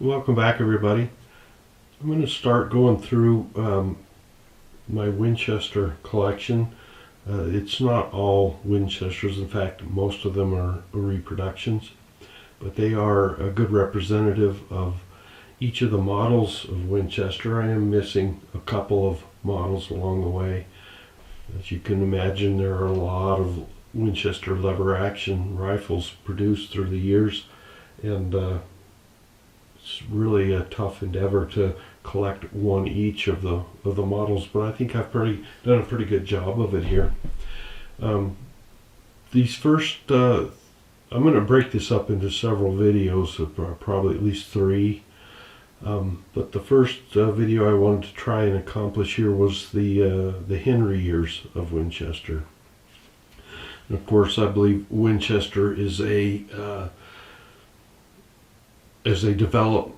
Welcome back, everybody. I'm going to start going through my Winchester collection. It's not all Winchesters. In fact, most of them are reproductions, but they are a good representative of each of the models of Winchester. I am missing a couple of models along the way. As you can imagine, there are a lot of Winchester lever action rifles produced through the years, and it's really a tough endeavor to collect one each of the models, but I think I've done a pretty good job of it here. These first, I'm going to break this up into several videos, probably at least 3. But the first video I wanted to try and accomplish here was the Henry years of Winchester. And of course, I believe Winchester is as they developed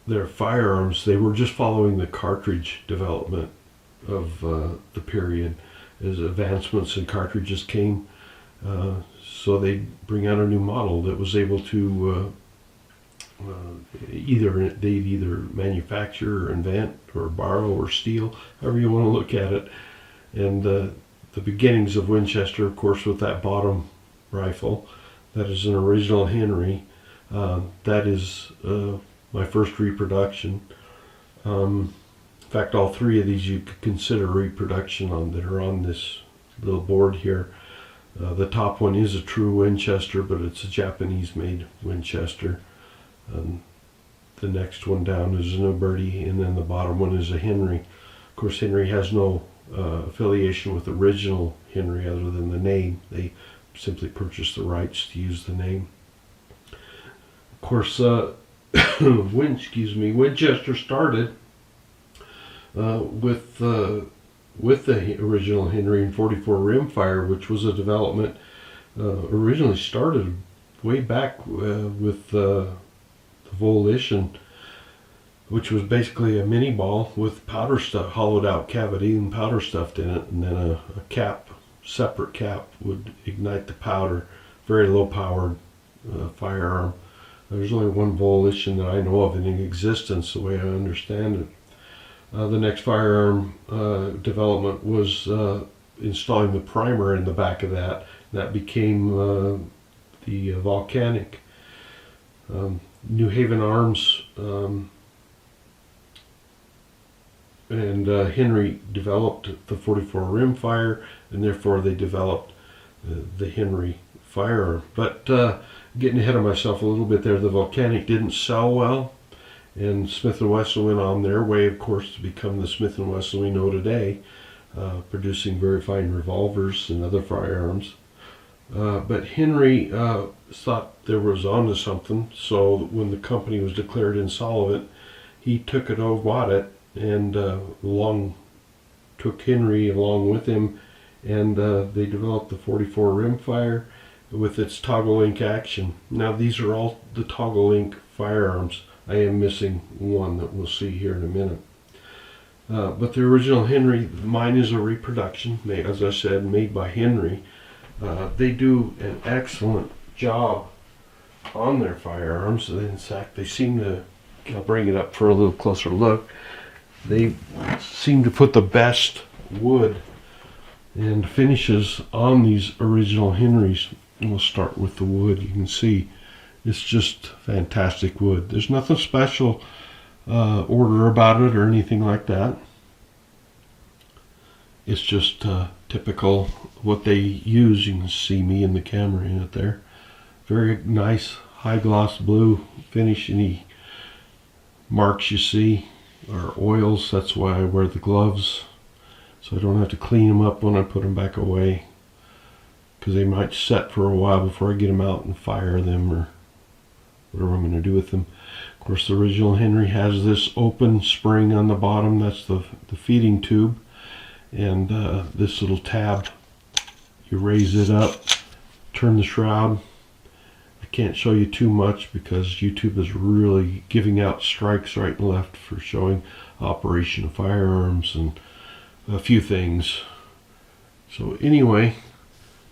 their firearms, they were just following the cartridge development of the period. As advancements in cartridges came, so they'd bring out a new model that was able to they'd either manufacture or invent or borrow or steal, however you want to look at it. And the beginnings of Winchester, of course, with that bottom rifle, that is an original Henry. That is my first reproduction. In fact, all 3 of these you could consider reproduction that are on this little board here. The top one is a true Winchester, but it's a Japanese-made Winchester. The next one down is an Uberti, and then the bottom one is a Henry. Of course, Henry has no affiliation with the original Henry other than the name. They simply purchased the rights to use the name. Of course, Winchester started with the original Henry and 44 rimfire, which was a development originally started way back with the Volition, which was basically a mini ball with powder stuff, hollowed out cavity and powder stuffed in it, and then a cap, separate cap, would ignite the powder. Very low powered firearm. There's only one Volition that I know of in existence, the way I understand it. The next firearm development was installing the primer in the back of that. That became the volcanic. New Haven Arms and Henry developed the 44 rimfire, and therefore they developed the Henry firearm. But getting ahead of myself a little bit there, the volcanic didn't sell well, and Smith & Wesson went on their way, of course, to become the Smith & Wesson we know today, producing very fine revolvers and other firearms. But Henry thought there was onto something, so when the company was declared insolvent, he took it over, bought it, and took Henry along with him, and they developed the 44 rimfire with its toggle link action. Now these are all the toggle link firearms. I am missing one that we'll see here in a minute. But the original Henry, mine is a reproduction, as I said, made by Henry. They do an excellent job on their firearms. In fact, they seem to, I'll bring it up for a little closer look, they seem to put the best wood and finishes on these original Henrys. And we'll start with the wood. You can see it's just fantastic wood. There's nothing special order about it or anything like that. It's just typical what they use. You can see me in the camera in it there. Very nice high gloss blue finish. Any marks you see are oils. That's why I wear the gloves, so I don't have to clean them up when I put them back away, because they might set for a while before I get them out and fire them or whatever I'm going to do with them. Of course, the original Henry has this open spring on the bottom. That's the feeding tube, and this little tab, you raise it up, turn the shroud. I can't show you too much because YouTube is really giving out strikes right and left for showing operation of firearms and a few things. So anyway,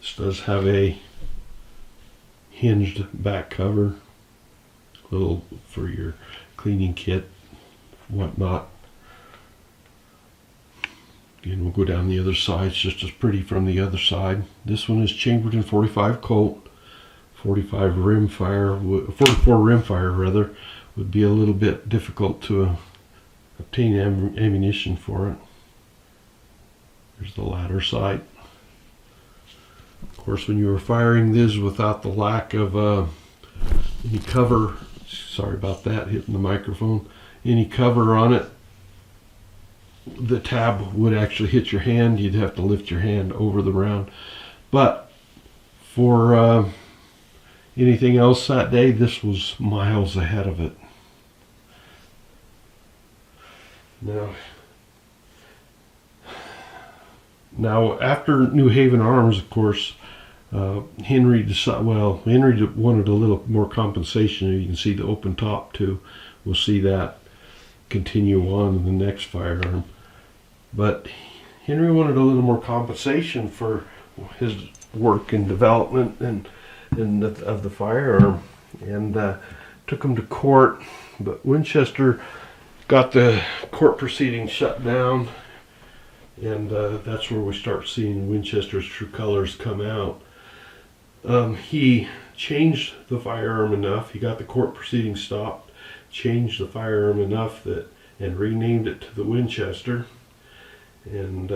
this does have a hinged back cover, little for your cleaning kit, whatnot. Again, we'll go down the other side. It's just as pretty from the other side. This one is chambered in 45 Colt, 45 rimfire, 44 rimfire rather. Would be a little bit difficult to obtain ammunition for it. There's the ladder sight. Of course, when you were firing this without the lack of any cover, sorry about that, hitting the microphone, any cover on it, the tab would actually hit your hand. You'd have to lift your hand over the round. But for anything else that day, this was miles ahead of it. Now after New Haven Arms, of course, Henry wanted a little more compensation. You can see the open top too. We'll see that continue on in the next firearm. But Henry wanted a little more compensation for his work and development of the firearm, and took him to court. But Winchester got the court proceedings shut down, and that's where we start seeing Winchester's true colors come out. He changed the firearm enough. He got the court proceedings stopped, changed the firearm enough and renamed it to the Winchester. And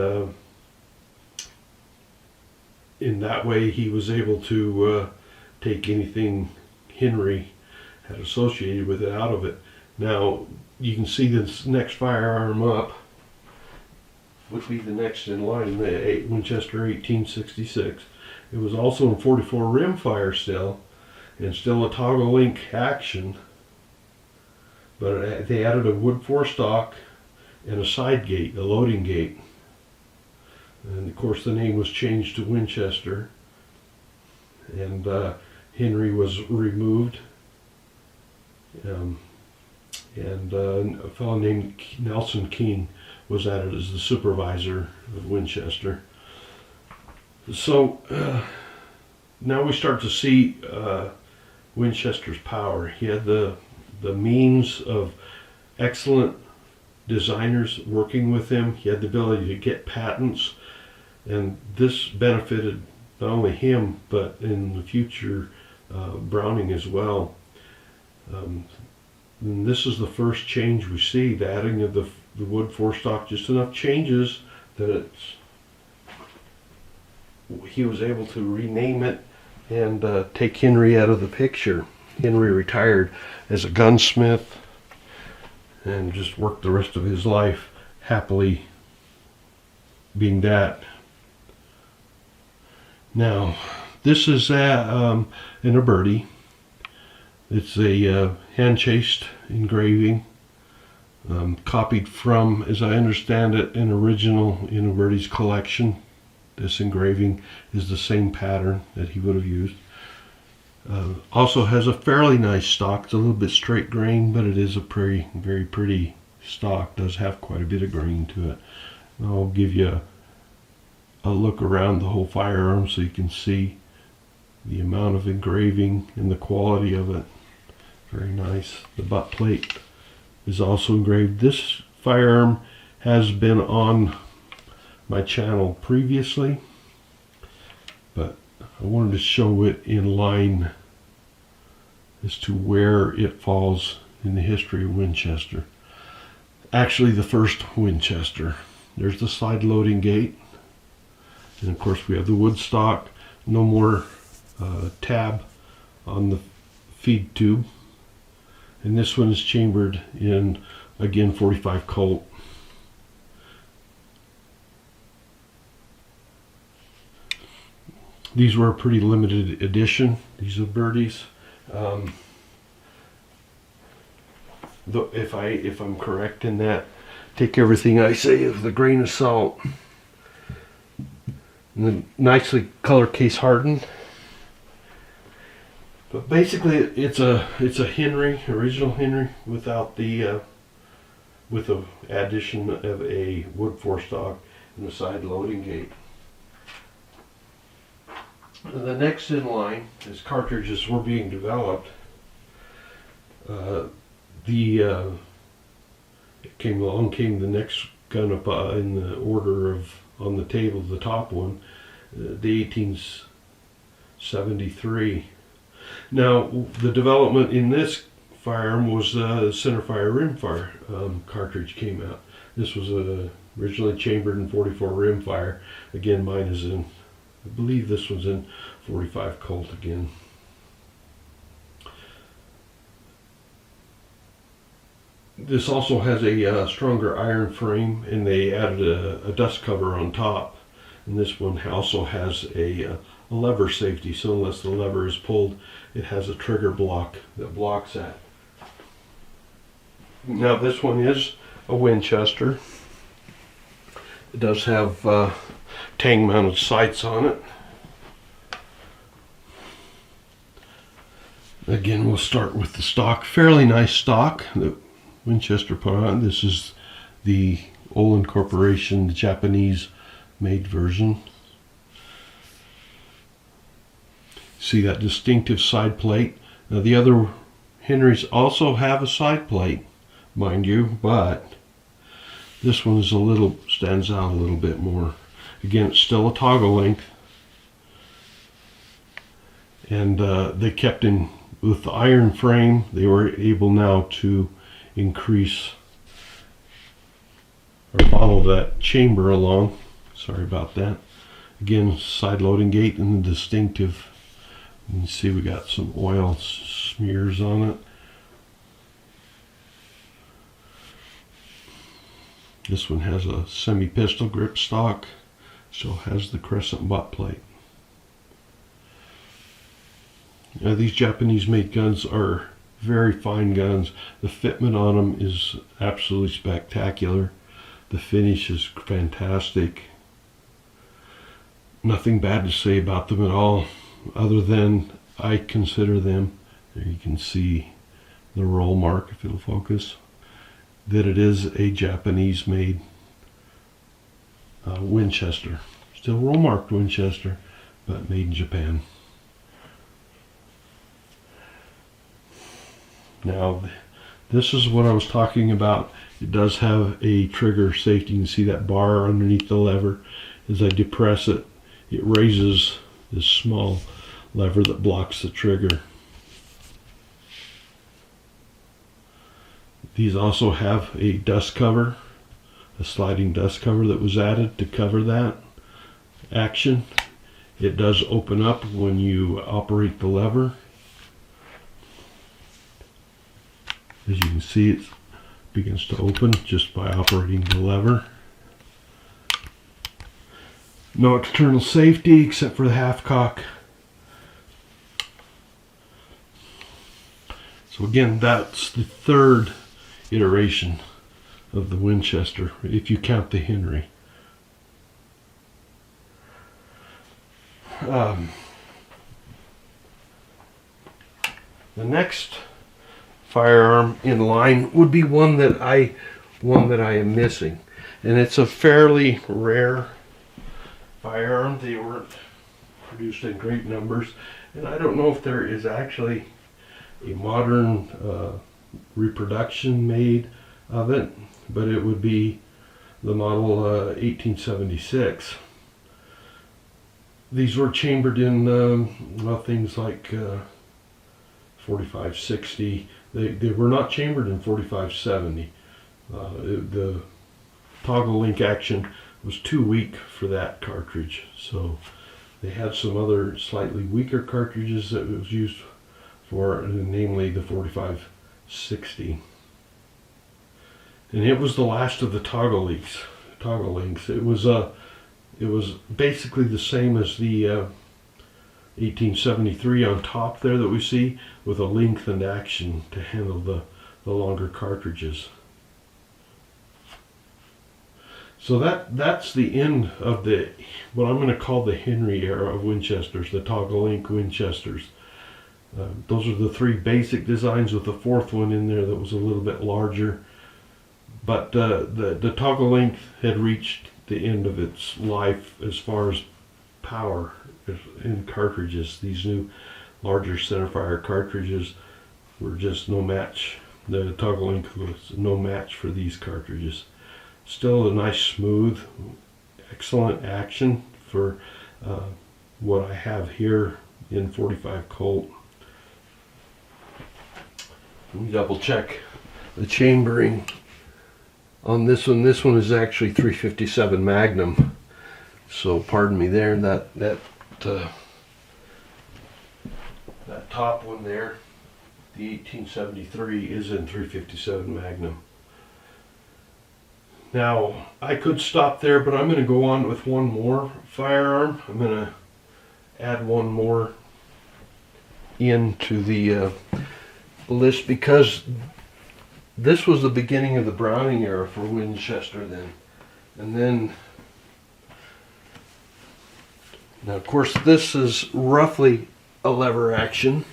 in that way, he was able to take anything Henry had associated with it out of it. Now, you can see this next firearm up would be the next in line, the Winchester 1866. It was also in 44 rimfire still, and still a toggle link action, but they added a wood forestock and a side gate, a loading gate. And of course the name was changed to Winchester, and Henry was removed, and a fellow named Nelson King was added as the supervisor of Winchester. So now we start to see Winchester's power. He had the means of excellent designers working with him. He had the ability to get patents, and this benefited not only him but in the future Browning as well. And this is the first change we see, the adding of the wood forestock. Just enough changes that he was able to rename it and take Henry out of the picture. Henry retired as a gunsmith and just worked the rest of his life happily being that. Now, this is in a birdie. It's a hand-chased engraving, copied from, as I understand it, an original in a birdie's collection. This engraving is the same pattern that he would have used. Also has a fairly nice stock. It's a little bit straight grain, but it is a very pretty stock. Does have quite a bit of grain to it. I'll give you a look around the whole firearm so you can see the amount of engraving and the quality of it. Very nice. The butt plate is also engraved. This firearm has been on my channel previously, but I wanted to show it in line as to where it falls in the history of Winchester. Actually, the first Winchester. There's the side loading gate, and of course we have the wood stock. No more tab on the feed tube, and this one is chambered in, again, 45 Colt. These were a pretty limited edition. These are birdies. If I'm correct in that, take everything I say with a grain of salt. And then nicely color case hardened. But basically, it's a Henry, original Henry, without the with the addition of a wood forestock and a side loading gate. The next in line, as cartridges were being developed, came the next gun up in the order of on the table, the top one, the 1873. Now, the development in this firearm was centerfire rimfire cartridge came out. This was originally chambered in 44 rimfire. Again, mine is in, I believe this one's in 45 Colt again. This also has a stronger iron frame, and they added a dust cover on top. And this one also has a lever safety, so unless the lever is pulled, it has a trigger block that blocks that. Now this one is a Winchester. It does have tang mounted sights on it. Again, we'll start with the stock. Fairly nice stock that Winchester put on. This is the Olin Corporation, the Japanese made version. See that distinctive side plate. Now the other Henrys also have a side plate, mind you, but this one is stands out a little bit more. Again, it's still a toggle length, and they kept in with the iron frame. They were able now to increase or follow that chamber along. Sorry about that. Again, side loading gate and the distinctive. You can see we got some oil smears on it. This one has a semi-pistol grip stock. Still has the crescent butt plate. Now, these Japanese made guns are very fine guns. The fitment on them is absolutely spectacular. The finish is fantastic. Nothing bad to say about them at all, other than I consider them, there you can see the roll mark if it'll focus, that it is a Japanese made Winchester. Still roll marked Winchester, but made in Japan. Now, this is what I was talking about. It does have a trigger safety. You can see that bar underneath the lever. As I depress it, it raises this small lever that blocks the trigger. These also have a dust cover, a sliding dust cover that was added to cover that action. It does open up when you operate the lever. As you can see, it begins to open just by operating the lever. No external safety except for the half cock. So again, that's the third iteration of the Winchester, if you count the Henry. The next firearm in line would be one that I am missing, and it's a fairly rare firearm. They weren't produced in great numbers, and I don't know if there is actually a modern reproduction made of it, but it would be the model 1876. These were chambered in things like 4560. They were not chambered in 4570. The toggle link action was too weak for that cartridge, so they had some other slightly weaker cartridges that was used for, namely the 4560. And it was the last of the toggle links. It was basically the same as the 1873 on top there that we see, with a lengthened action to handle the longer cartridges. So that's the end of the what I'm going to call the Henry era of Winchesters, the toggle link Winchesters. Those are the three basic designs, with the fourth one in there that was a little bit larger. But the toggle length had reached the end of its life as far as power in cartridges. These new larger centerfire cartridges were just no match. The toggle link was no match for these cartridges. Still a nice, smooth, excellent action for what I have here in 45 Colt. Let me double check the chambering on this one. This one is actually 357 Magnum. So pardon me there. That top one there, the 1873, is in 357 Magnum. Now, I could stop there, but I'm going to go on with one more firearm. I'm going to add one more into the list, because this was the beginning of the Browning era for Winchester then. And then, now of course this is roughly a lever action.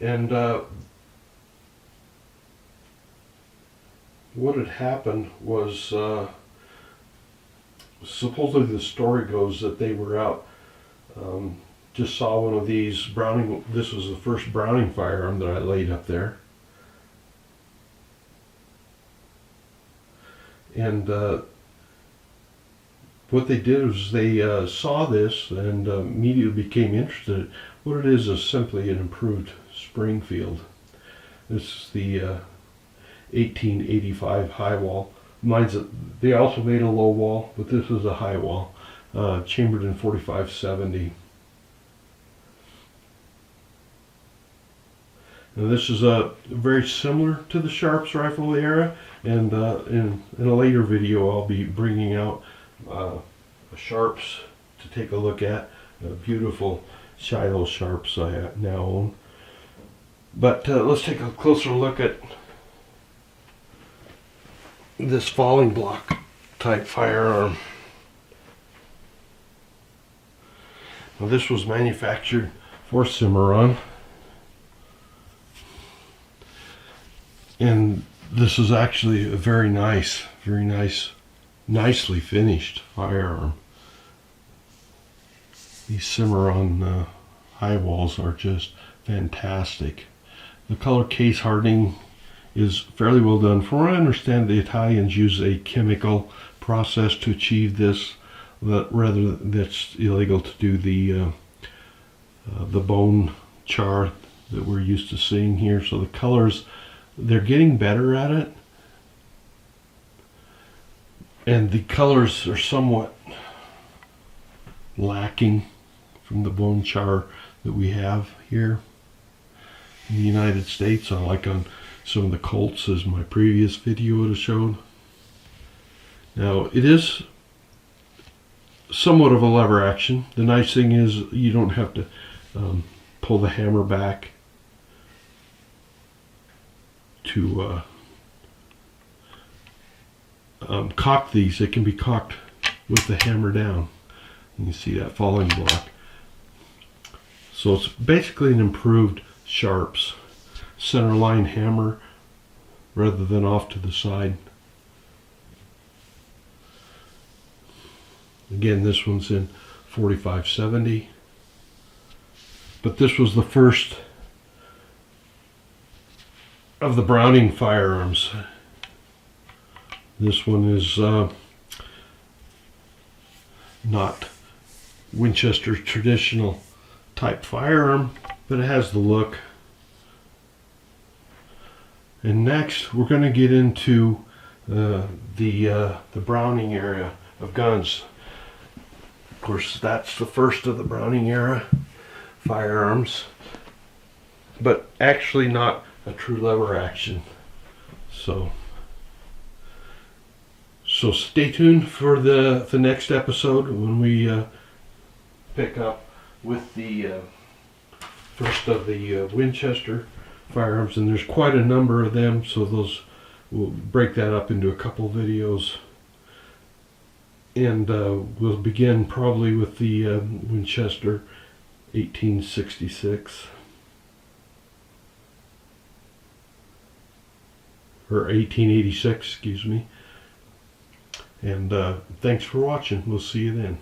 And what had happened was, supposedly the story goes that they were out, just saw one of these Browning. This was the first Browning firearm that I laid up there. And what they did was they saw this and immediately became interested. What it is simply an improved Springfield. This is the 1885 high wall. They also made a low wall, but this is a high wall, chambered in 4570. Now this is very similar to the Sharps rifle era, and in a later video I'll be bringing out a Sharps to take a look at. A beautiful Shiloh Sharps I now own. But let's take a closer look at this falling block type firearm. Now this was manufactured for Cimarron, and this is actually a very nice, nicely finished firearm. These Cimarron high walls are just fantastic. The color case hardening is fairly well done. From what I understand, the Italians use a chemical process to achieve this, that's illegal to do the bone char that we're used to seeing here. So the colors, they're getting better at it, and the colors are somewhat lacking from the bone char that we have here in the United States, unlike on some of the Colts, as my previous video would have showed. Now it is somewhat of a lever action. The nice thing is you don't have to pull the hammer back to cock these. It can be cocked with the hammer down. You can see that falling block. So it's basically an improved Sharps center line hammer rather than off to the side. Again, this one's in 4570, but this was the first of the Browning firearms. This one is not Winchester's traditional type firearm, but it has the look. And next we're going to get into the Browning era of guns. Of course, that's the first of the Browning era firearms, but actually not a true lever action. So stay tuned for the next episode when we pick up with the first of the Winchester firearms, and there's quite a number of them, so those we'll break that up into a couple videos, and we'll begin probably with the Winchester 1866. or 1886, excuse me. And thanks for watching. We'll see you then.